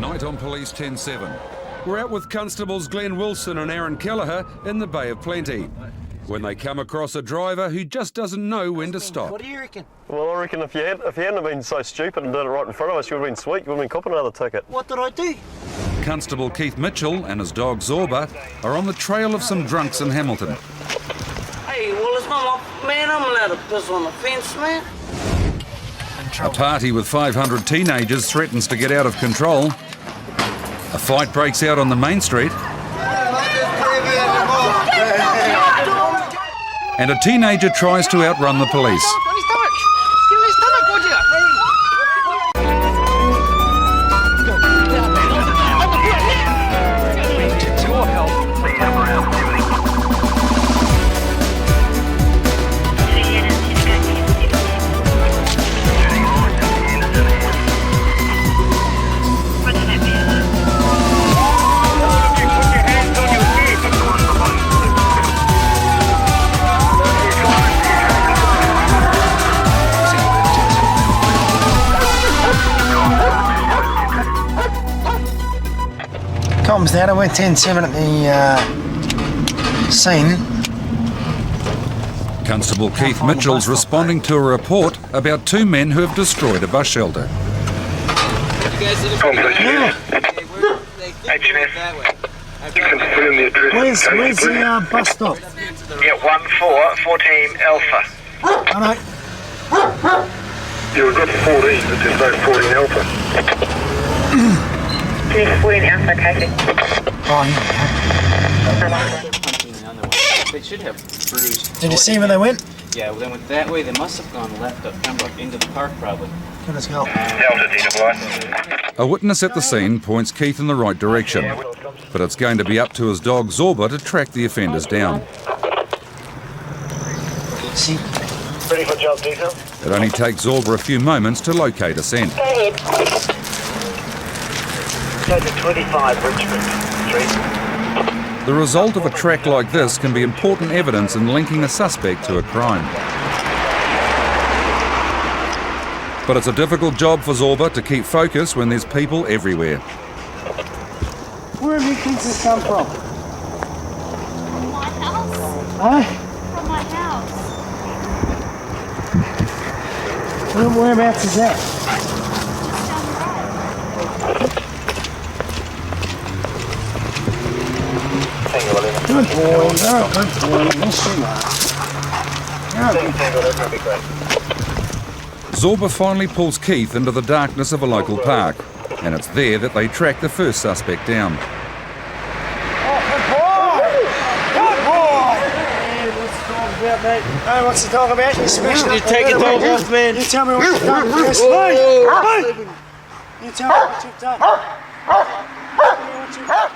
Tonight on Police 10-7, we're out with Constables Glenn Wilson and Aaron Kelleher in the Bay of Plenty when they come across a driver who just doesn't know when to stop. What do you reckon? Well, I reckon if you hadn't been so stupid and done it right in front of us, you would have been sweet. You would have been copping another ticket. What did I do? Constable Keith Mitchell and his dog Zorba are on the trail of some drunks in Hamilton. Hey, well, it's not my... Man, I'm allowed to piss on the fence, man. A party with 500 teenagers threatens to get out of control. A fight breaks out on the main street. And a teenager tries to outrun the police. Comms now, we're 10-7 at the scene. Constable Keith Mitchell's responding to a report about two men who have destroyed a bus shelter. Where's the bus stop? Yeah, 1414 Alpha. I know. You've got 14, but there's no 14 Alpha. 14 Alpha, take it. Oh, yeah. They should have bruised. Did you see where they went? Yeah, well, they went that way. They must have gone left up Pembroke into the park, probably. Let's go. Delta, Boy. A witness at the scene points Keith in the right direction, but it's going to be up to his dog Zorba to track the offenders down. See? Ready for job detail? It only takes Zorba a few moments to locate a scent. Go ahead. Go to 25 Richmond Street. The result of a track like this can be important evidence in linking a suspect to a crime. But it's a difficult job for Zorba to keep focus when there's people everywhere. Where have you kids this come from? From my house. Huh? From my house. Whereabouts is that? Good boy, you're a good boy, yes you are. Zorba finally pulls Keith into the darkness of a local park, and it's there that they track the first suspect down. Oh, good boy! Good boy! Hey, what's the dog about? You smashed it. You take it off, man. You tell me what you've done first. Hey! You tell me what you've done.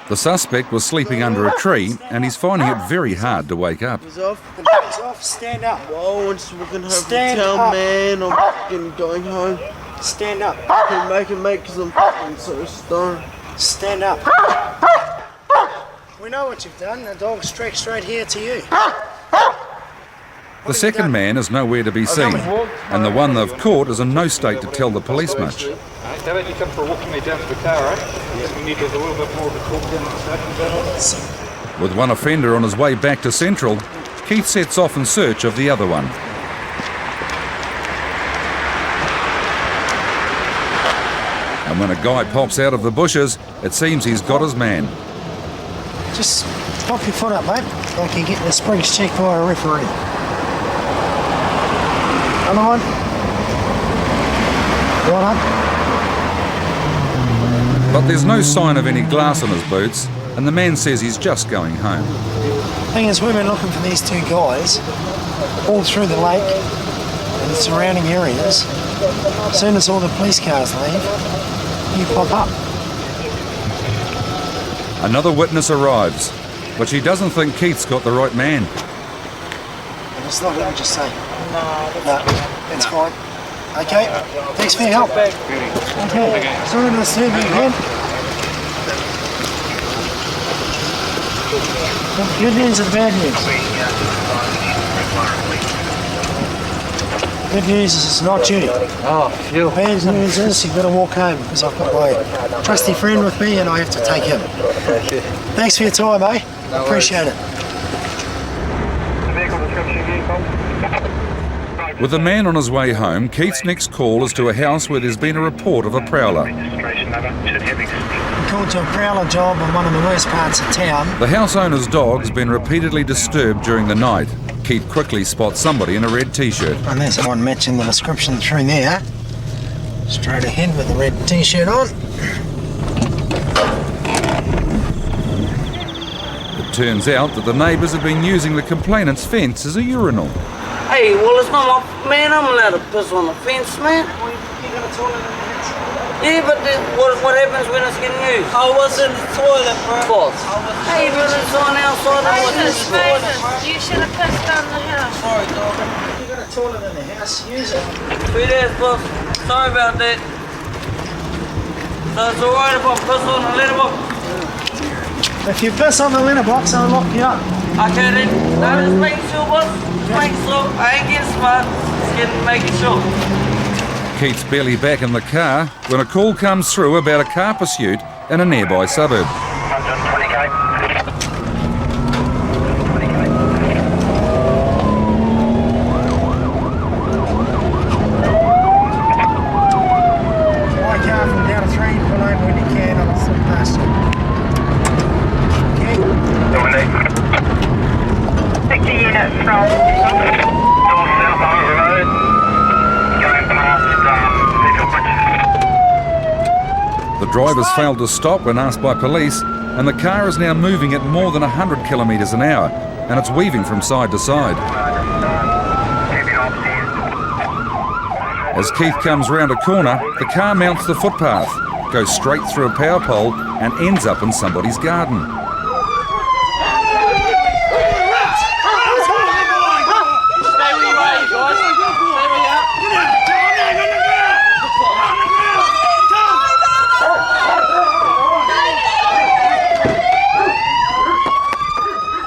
The suspect was sleeping under a tree, and he's finding it very hard to wake up. He's off. The dog's off, stand up. Oh, once we're gonna have Stand to tell up. man I'm fucking going home. Stand up. I'm making mate because I'm fucking so stoned. Stand up. We know what you've done. The dog's streaked straight here to you. The second man is nowhere to be seen, and the one they've caught is in no state to tell the police much. How about you come for walking me down to the car, right? We need a little bit more of a talk down the side. With one offender on his way back to Central, Keith sets off in search of the other one. And when a guy pops out of the bushes, it seems he's got his man. Just pop your foot up, mate, like you're getting the springs checked by a referee. Other one. Right up. But there's no sign of any glass on his boots, and the man says he's just going home. Thing is, we've been looking for these two guys all through the lake and the surrounding areas. As soon as all the police cars leave, you pop up. Another witness arrives, but she doesn't think Keith's got the right man. It's not what you just say. No, that's fine. Okay, thanks for your help. Okay, sorry to disturb you again. Good news and bad news. Good news is it's not you. Oh, phew. Bad news is you've got to walk home because I've got my trusty friend with me and I have to take him. Thanks for your time, eh? Appreciate it. With the man on his way home, Keith's next call is to a house where there's been a report of a prowler. I'm called to a prowler job in one of the worst parts of town. The house owner's dog's been repeatedly disturbed during the night. Keith quickly spots somebody in a red t-shirt. And there's someone matching the description through there. Straight ahead with the red t-shirt on. It turns out that the neighbours have been using the complainant's fence as a urinal. Hey, well, it's not my... Man, I'm allowed to piss on the fence, man. Yeah, but what happens when it's getting used? I was in the toilet, bro. Hey, but it's on outside of the toilet. You should have pissed on the house. Sorry, dog. You got a toilet in the house, use it. Sweet ass, boss. Sorry about that. So it's alright if I piss on the letterbox? If you piss on the letterbox, I'll lock you up. Okay then. No, just making sure, boss. Just making sure. I ain't getting smart. Just making sure. Keith's barely back in the car when a call comes through about a car pursuit in a nearby suburb. 120k. My car from down a 3, pull over when you can, I'll slip past you. Okay? 60 units from... North South Harbour Road. Going past The driver's failed to stop when asked by police, and the car is now moving at more than 100 kilometres an hour, and it's weaving from side to side. As Keith comes round a corner, the car mounts the footpath, goes straight through a power pole and ends up in somebody's garden.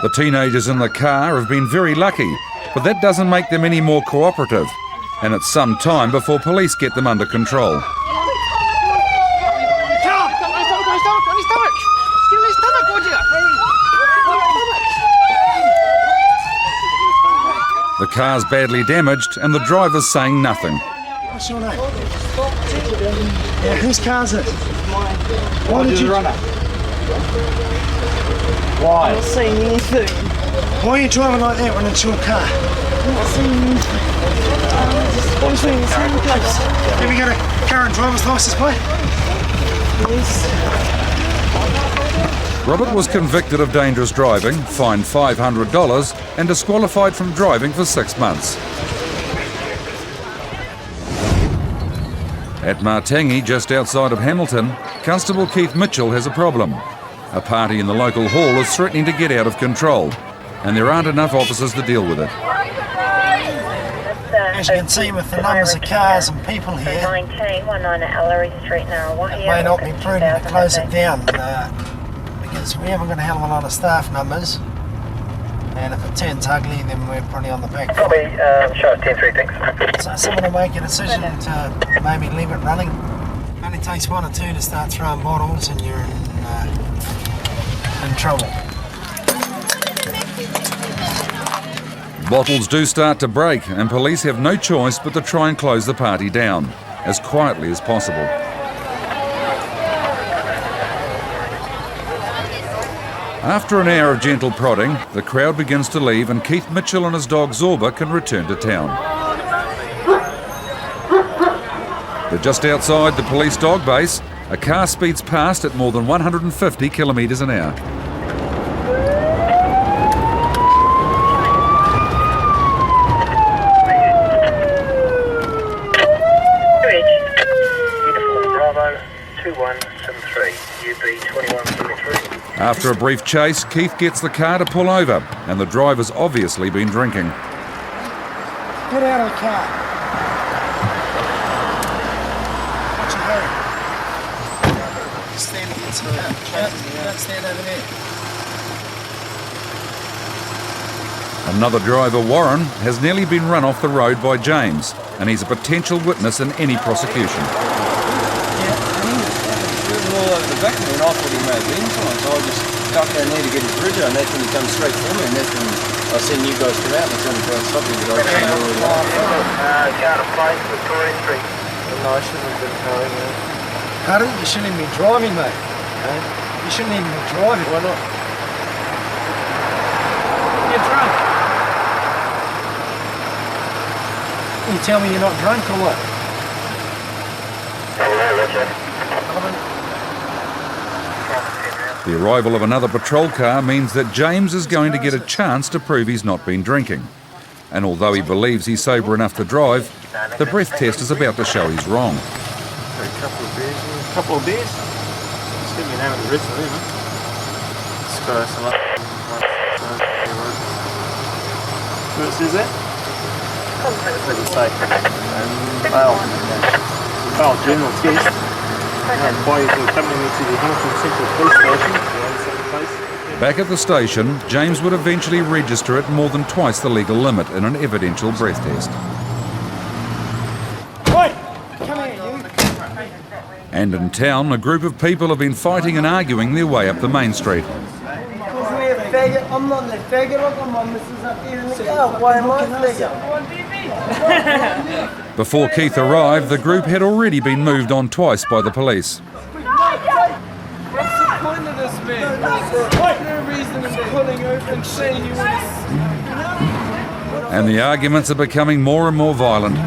The teenagers in the car have been very lucky, but that doesn't make them any more cooperative, and it's some time before police get them under control. The car's badly damaged and the driver's saying nothing. What's your name? Yeah, whose car's it? Why did you run it? Why? I'm not saying anything. Why are you driving like that when it's your car? I'm not saying anything. I'm just in the same place. Have you got a current driver's licence, mate? Yes. Robert was convicted of dangerous driving, fined $500 and disqualified from driving for 6 months. At Martangi, just outside of Hamilton, Constable Keith Mitchell has a problem. A party in the local hall is threatening to get out of control, and there aren't enough officers to deal with it. As you can see with the numbers of cars and people here, 19 Ellery Street, it may not be prudent to close it down because we haven't got a hell of a lot of staff numbers, and if it turns ugly then we're probably on the back foot. Probably show us 10-3, thanks. So someone will make a decision to maybe leave it running. It only takes 1 or 2 to start throwing bottles and you're in trouble. Bottles do start to break, and police have no choice but to try and close the party down, as quietly as possible. After an hour of gentle prodding, the crowd begins to leave and Keith Mitchell and his dog Zorba can return to town. But just outside the police dog base, a car speeds past at more than 150 kilometres an hour. Bravo 2173, UB 2173. After a brief chase, Keith gets the car to pull over, and the driver's obviously been drinking. Get out of the car. What's your hurry? Stand against the car. Don't stand over there. Another driver, Warren, has nearly been run off the road by James, and he's a potential witness in any prosecution. All over the back of me, and I thought he may have been time, so I just ducked down there to get his bridge on, and that's when he comes straight for me, and that's when I seen you guys come out, and that's when he tried to stop me, but I just didn't really like it. Garden Place, Victoria Street. No, I shouldn't have been towing you. Harry, you shouldn't even be driving, mate. You shouldn't even be driving. Why not? You're drunk. You tell me you're not drunk or what? The arrival of another patrol car means that James is going to get a chance to prove he's not been drinking. And although he believes he's sober enough to drive, the breath test is about to show he's wrong. A couple of beers. Just give me an hour of the rest of them, huh? Let's go some up. What says that? What does it say? Fail general test. Why you accompany me to the Hamilton Central Police Station? Back at the station, James would eventually register at more than twice the legal limit in an evidential breath test. And in town, a group of people have been fighting and arguing their way up the main street. I'm not the faggot, I've got my missus up here in the car. Why am I faggot? Before Keith arrived, the group had already been moved on twice by the police. What's the point of this, man? There's no reason in pulling over and saying you want to... And the arguments are becoming more and more violent.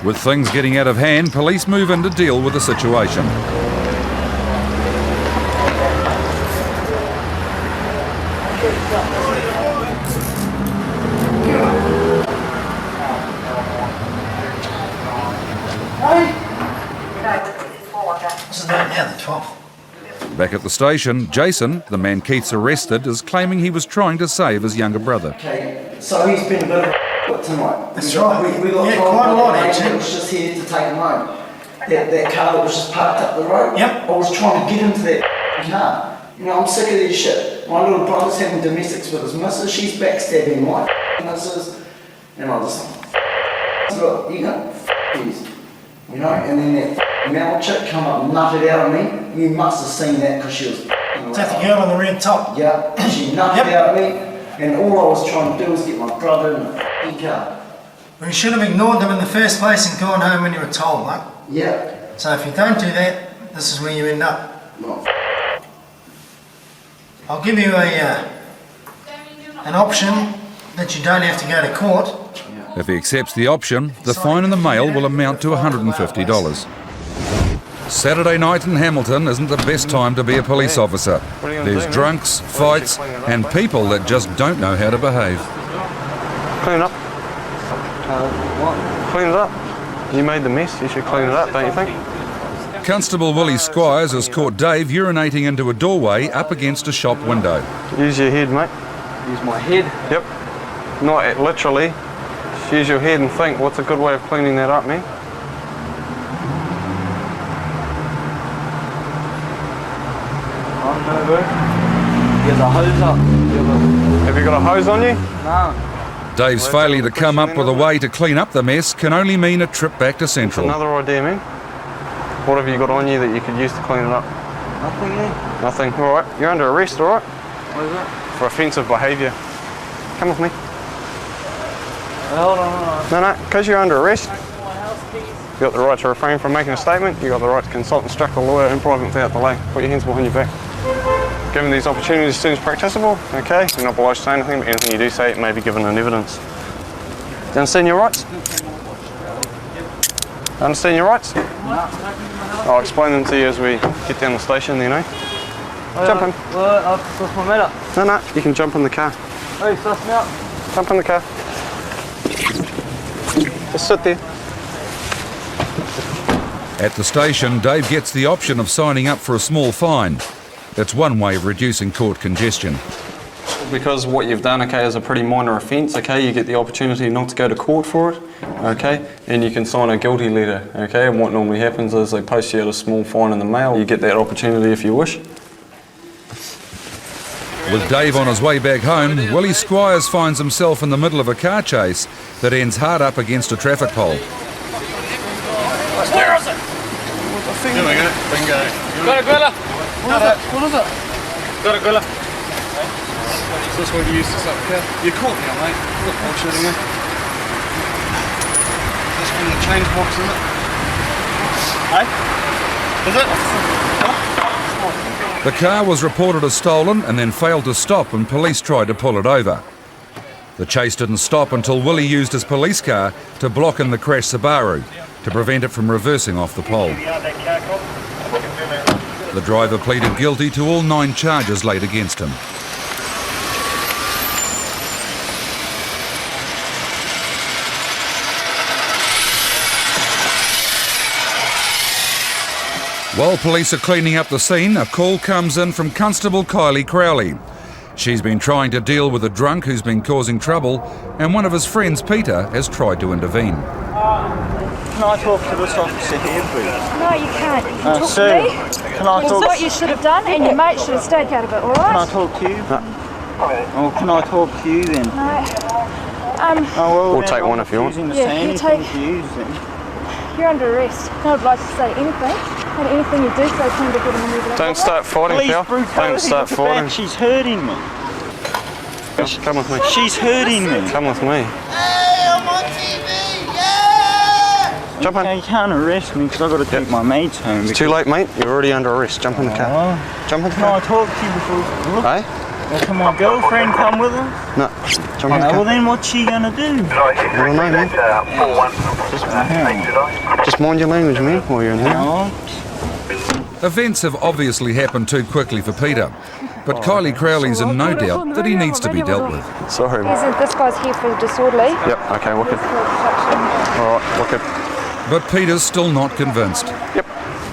With things getting out of hand, police move in to deal with the situation. What's the date now, the 12th? Back at the station, Jason, the man Keith's arrested, is claiming he was trying to save his younger brother. Okay, so he's been a bit of a tonight. That's right. We got Yeah, told quite a by lot, the mate actually. that was just here to take him home. That car that was just parked up the road. Yep. I was trying to get into that car. You know, I'm sick of this shit. My little brother's having domestics with his missus. She's backstabbing my missus. And I just look, you go, these. You know, and then that Mel chick come up and nutted out of me. You must have seen that because she was Is that the girl on the red top? yeah, she nutted out of me. And all I was trying to do was get my brother in the car. Well, you should have ignored them in the first place and gone home when you were told, mate. Yeah. So if you don't do that, this is where you end up. Well, I'll give you an option that you don't have to go to court. If he accepts the option, the fine in the mail will amount to $150. Saturday night in Hamilton isn't the best time to be a police officer. There's drunks, fights, and people that just don't know how to behave. Clean it up. Clean it up. You made the mess, you should clean it up, don't you think? Constable Willie Squires has caught Dave urinating into a doorway up against a shop window. Use your head, mate. Use my head. Yep. Not literally. Just use your head and think, what's a good way of cleaning that up, man? I don't know, bro. There's a hose up. Have you got a hose on you? No. Dave's failure to come up with a way to clean up the mess can only mean a trip back to Central. Another idea, man. What have you got on you that you could use to clean it up? Nothing, eh? Nothing. All right. You're under arrest, all right? What is that? For offensive behaviour. Come with me. Hold on. No, because you're under arrest. You've got the right to refrain from making a statement. You've got the right to consult and instruct a lawyer in private without delay. Put your hands behind your back. Given these opportunities as soon as practicable, okay? You're not obliged to say anything, but anything you do say may be given in evidence. Do you understand your rights? Understand your rights? I'll explain them to you as we get down the station then, eh? Jump in. Well, what's my matter? No, you can jump in the car. Hey, suss me up. Jump in the car. Just sit there. At the station, Dave gets the option of signing up for a small fine. It's one way of reducing court congestion. Because what you've done, okay, is a pretty minor offence, okay, you get the opportunity not to go to court for it, okay, and you can sign a guilty letter, okay, and what normally happens is they post you out a small fine in the mail. You get that opportunity if you wish. With Dave on his way back home, Willie Squires finds himself in the middle of a car chase that ends hard up against a traffic pole. Where is it? There we go. Bingo. Got a gorilla. What is it? Got a gorilla. Is this what you used to suck cow? You caught now, mate. Look, I'm shooting you. This from the change box, isn't it? Hey? Is it? The car was reported as stolen and then failed to stop when police tried to pull it over. The chase didn't stop until Willie used his police car to block in the crashed Subaru to prevent it from reversing off the pole. The driver pleaded guilty to all 9 charges laid against him. While police are cleaning up the scene, a call comes in from Constable Kylie Crowley. She's been trying to deal with a drunk who's been causing trouble, and one of his friends, Peter, has tried to intervene. Can I talk to this officer here, please? No, you can't. You can talk sir, to me. Can I It's talk? what you should have done, and your mate should have stayed out of it, all Can I right? talk to you? Or can I talk to you then? No. Oh, well, We'll take one if you want. Yeah, you take- You're under arrest. Not obliged to say anything. And anything you do say can be given a move. Don't start fighting, Police pal. brutality Don't start with the back, fighting. she's hurting me. Come with me. She's hurting me. Come with me. Hey, I'm on TV, yeah! Jump in. You can't arrest me because I've got to take my mates home. It's too late, mate. You're already under arrest. Jump in the car. Jump in the Can I car. talk to you before? Look, Hey? can my girlfriend come with her? No. Jump in the Well, car. then what's she going to do? I don't know, man. Just mind your language, man, while you're in here. No. Events have obviously happened too quickly for Peter, but Kylie Crowley's in no doubt that he needs to be dealt with. Sorry, man. This guy's here for disorderly. Yep, okay, wicked. Alright, wicked. But Peter's still not convinced.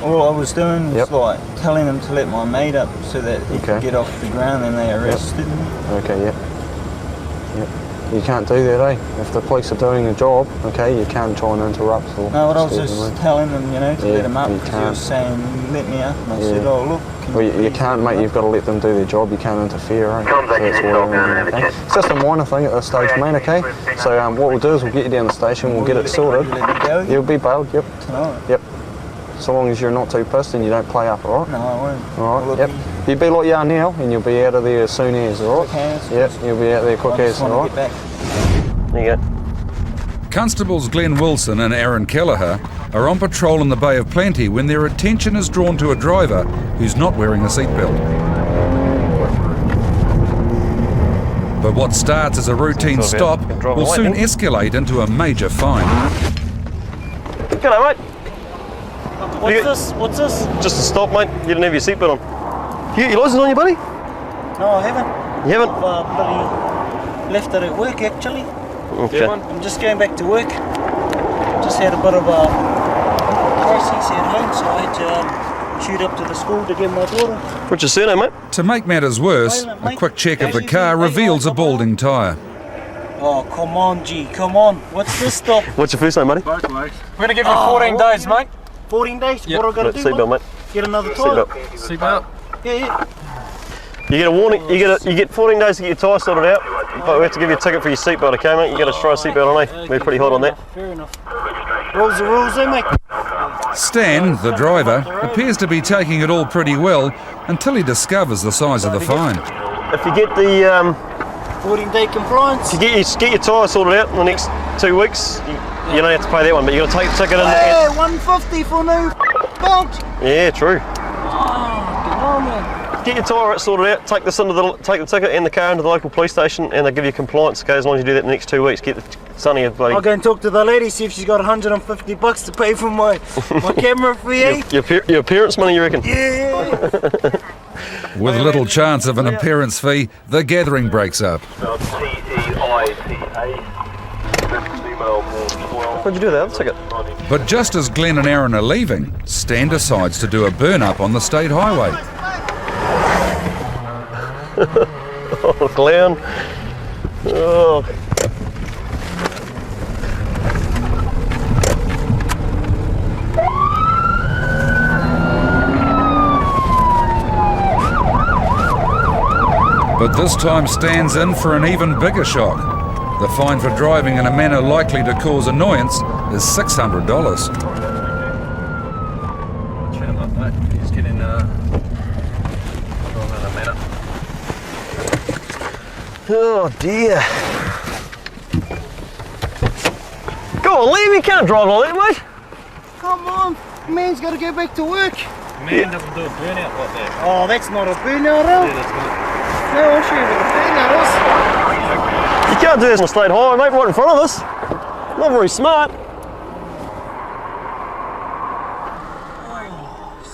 All I was doing was Yep. like telling them to let my mate up so that he Okay. could get off the ground, and they arrested me. Okay, yep. Yep. You can't do that, eh? If the police are doing a job, okay, you can't try and interrupt or... No, but I was disturb just them, eh? telling them, you know, to Yeah, let him up you because he can't. was saying, let me up. And I Yeah. said, oh, look. can Well, you please can't, let mate. me You've up? got to let them do their job. You can't interfere, eh? Contact So that's is why all we're down doing in the it, okay? chest. It's just a minor thing at this stage, mate, okay? So what we'll do is we'll get you down the station, we'll get it sorted. Will you let me go You'll be bailed, yep. tonight? Yep. So long as you're not too pissed and you don't play up, alright? No, I won't. Alright, Will it yep. be- You be like you are now and you'll be out of there as soon as, alright? Quick as? Yep, you'll be out there quick I just as, want alright? to get back. There you go. Constables Glenn Wilson and Aaron Kelleher are on patrol in the Bay of Plenty when their attention is drawn to a driver who's not wearing a seatbelt. But what starts as a routine stop will soon escalate into a major fine. G'day, mate. What's this? What's this? Just a stop, mate. You didn't have your seatbelt on. You got your licence on you, buddy? No, I haven't. You haven't? I've bloody left it at work, actually. Okay. I'm just going back to work. Just had a bit of a crisis at home, so I had to shoot up to the school to get my daughter. What's your surname, mate? To make matters worse, a quick check of the car reveals a balding tyre. Oh, come on, G, come on. What's this stop? What's your first name, buddy? We're going to give you 14 days, mate. 14 days? Yep. What do I got to do? Seatbelt, mate. Get another tyre? Seatbelt. Seatbelt. Yeah. You get a warning. You get 14 days to get your tyre sorted out. But we have to give you a ticket for your seatbelt, okay, mate? You got to throw a seatbelt on, eh? We're pretty hot on that. Fair enough. Rules are rules, eh, mate? Stan, the driver, appears to be taking it all pretty well until he discovers the size of the fine. If you get the 14-day compliance. if you get your tyre sorted out in the next 2 weeks, you don't have to pay that one, but you got to take the ticket in. Hey, 150 for new belt. Yeah, true. Oh, come on, man. Get your tyre sorted out, take the ticket and the car into the local police station, and they'll give you compliance, okay, as long as you do that in the next 2 weeks. Get the Sonny a bloody... I'll go and talk to the lady, see if she's got $150 to pay for my camera fee, eh? Your parents' money, you reckon? Yeah. With little chance of an appearance fee, the gathering breaks up. What'd you do with the other ticket? But just as Glenn and Aaron are leaving, Stan decides to do a burn-up on the state highway. Oh, clown. Oh. But this time Stan's in for an even bigger shock. The fine for driving in a manner likely to cause annoyance is $600. Chat him up, mate. He's getting driving in a manner. Oh dear. Go on, Liam, you can't drive like that, mate. Come on, man's got to go back to work. Man doesn't do a burnout like that. Oh, that's not a burnout, Al. Yeah, that's good. No, I'll show you what a burnout is. You can't do this on a state highway, mate, right in front of us. Not very smart.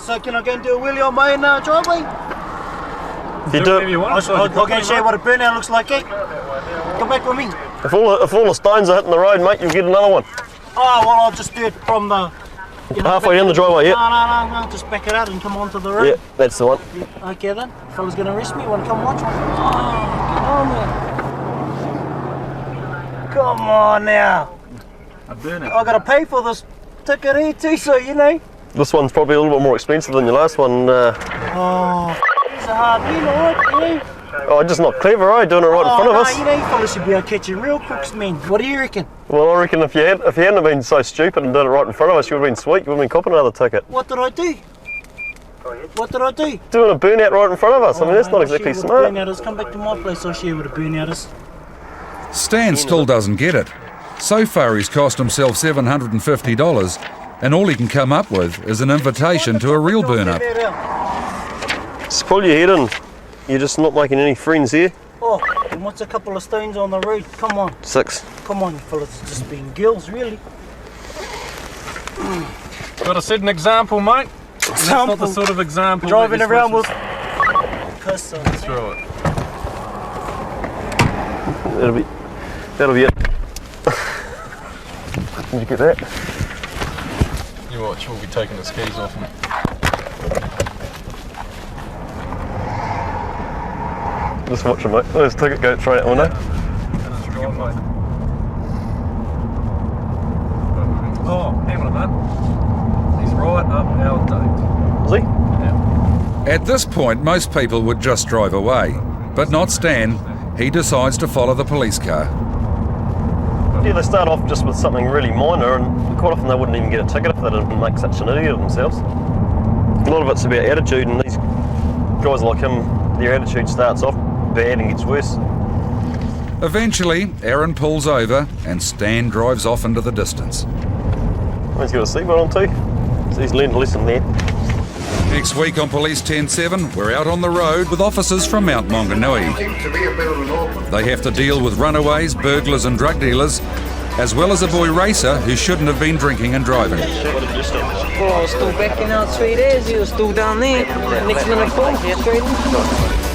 So can I go and do a wheelie on my own driveway? If you do it, I'll go and show you what a burnout looks like, eh? Come back with me. if all the stones are hitting the road, mate, you'll get another one. Oh, well, I'll just do it from the... Halfway down the driveway, yeah. No, just back it out and come onto the road. Yeah, that's the one. Okay then, fella's gonna arrest me, wanna come watch one? Oh, come on now. A burnout. I gotta pay for this ticket here too, so you know. This one's probably a little bit more expensive than your last one. Oh, it's a hard wheel, alright, you know. Oh, just not clever, eh? Doing it right in front of us. You know, you fellas should be out catching real crooks, man. What do you reckon? Well, I reckon if you hadn't have been so stupid and done it right in front of us, you would have been sweet. You would have been copping another ticket. What did I do? What did I do? Doing a burnout right in front of us. I mean, that's not exactly smart. Burnouters, come back to my place, I'll show you what a burnout is. Stan still doesn't get it. So far he's cost himself $750, and all he can come up with is an invitation to a real burn-up. Just pull your head in. You're just not making any friends here. Oh, and what's a couple of stones on the road? Come on. 6. Come on, you fellas, just being girls, really. Got to set an example, mate. That's not the sort of example. Driving that around you're with... supposed to throw it. That'll be it. Did you get that? You watch, we'll be taking the skis off him. Just watch him, mate. Let's take it, go try that one, eh? Oh, hang on a minute. He's right up our date. Is he? Yeah. At this point, most people would just drive away, but not Stan. He decides to follow the police car. Yeah, they start off just with something really minor, and quite often they wouldn't even get a ticket if they didn't make such an idiot of themselves. A lot of it's about attitude, and these guys like him, their attitude starts off bad and gets worse. Eventually, Aaron pulls over and Stan drives off into the distance. He's got a seatbelt on too, so he's learned a lesson there. Next week on Police 10-7, we're out on the road with officers from Mount Maunganui. They have to deal with runaways, burglars and drug dealers, as well as a boy racer who shouldn't have been drinking and driving. Well, I was still backing out straight as he was still down there. Next minute, boom, straight in.